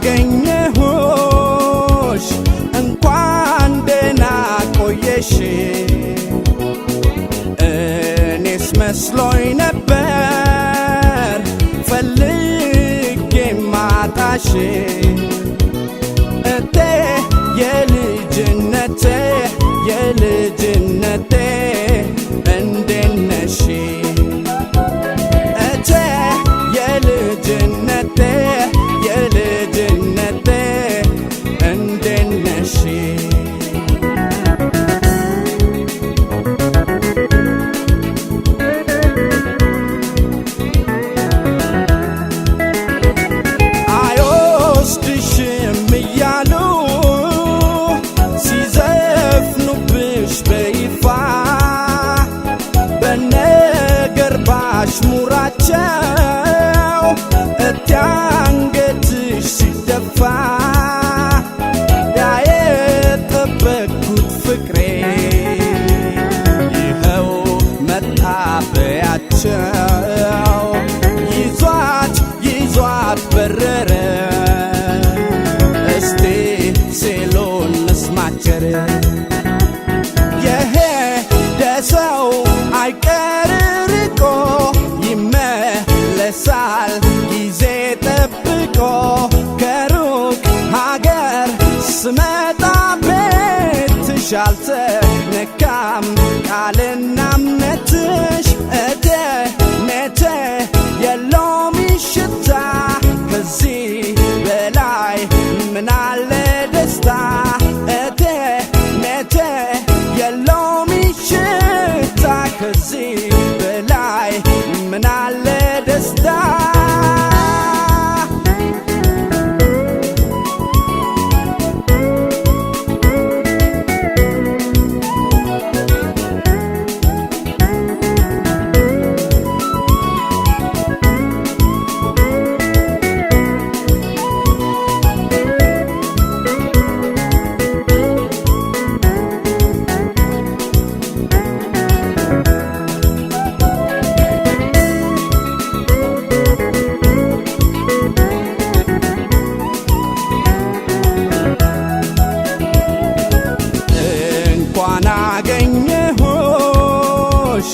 አገኘሁሽ እንኳን ደህና ቆየሽ እኔስ መስሎኝ ነበር ፈልጌ ማጣሽ እቴ የልጅነቴ እንዴት ነሽ እቴ የልጅነቴ እንዴት ነሽ አይወስድሽም እያሉ ሲዘፍኑብሽ በይፋ በነገር ባሽሙራቸው እቴ አንገትሽ ሲደፋ ያየጠበቅኩት ፍቅሬ ይኸው መጣ በያቸው ይዟት በረረ እስቲ ሴሎን መስማቸር የሄደ ሰው አይቀር ርቆ ይመለሳል ጊዜ ጠብቆ ከሩቅ ሀገር ስመጣ ቤትሽ አልተነካም ቃልና እምነትሽ እቴ የለውም ሽታ ከዚህ በላይ ምናለ ደስታ እቴ የለውም ሽታ ከዚህ በላይ ምናለ ደስታ አገኘሁሽ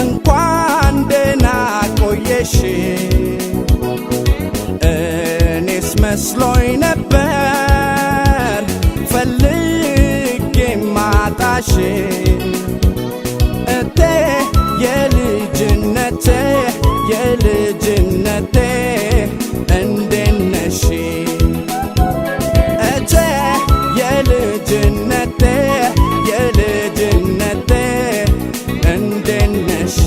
እንኳን ደህና ቆየሽ እኔስ መስሎኝ ነበር ፈልጌ ማጣሽ እቴ የልጅነቴ እንዴት ነሽ እቴ የልጅነቴ እንዴት ነሽ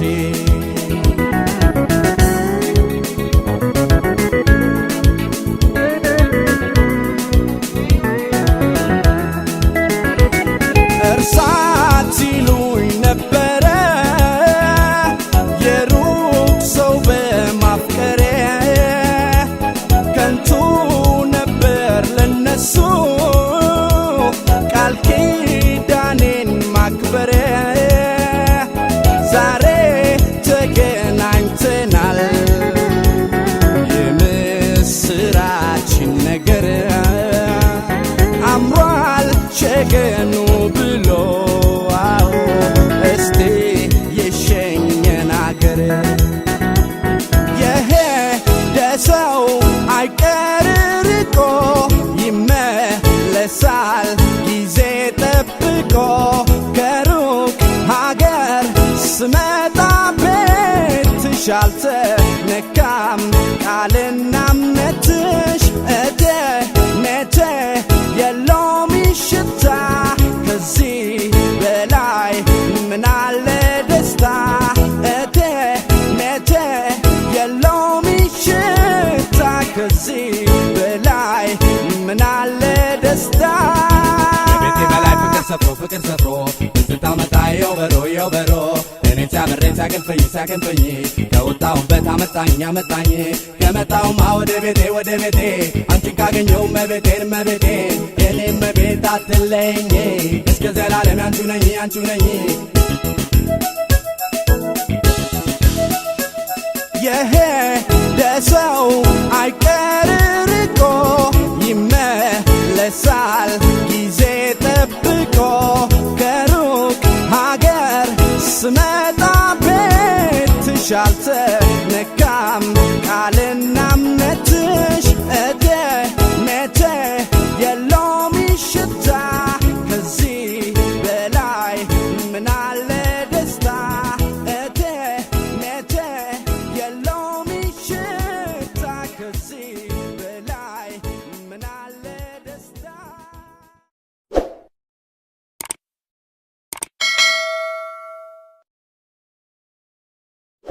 እርሳት ሲሉኝ ነበረ የሩቅ ሰው በማፍቀሬ ከንቱ ነበር ለነሱ ቃል ኪዳኔን ማክበሬ ዛሬ ተገናኝተናል የምስራችን ነገር አምሯል ሸገኑ ብሎ እስቲ የሸኘን አገር የሄደ ሰው አይቀር ርቆ ይመለሳል ጊዜ ጠብቆ ከሩቅ ሀገር ስመጣ ቤትሽ አልተነካም ቃልና እምነትሽ እቴ የለውም ሽታ ከዚህ በላይ ምናለ ደስታ እቴ የለውም ሽታ ከዚህ በላይ ምናለ ደስታ ቤቴ በላይ ፍቅር ሰፍሮ ትዝታ መጣ የውበሮ እኔን ሲያበረኝ ሲያገንፈኝ ከወጣሁበት አመጣኝ ከመጣሁማ ወደ ቤቴ አንቺን ካገኘሁ መቤቴን የኔ መቤት አትለኝ እስከ ዘላለም አንቺው ነኝ የሄደ ሰው አይቀር ርቆ አልተነካም ቃልና እምነትሽ እቴሜቴ የሎሚ ሽታ ከዚህ በላይ ምናለ ደስታ እቴሜቴ የሎሚ ሽታ ከዚህ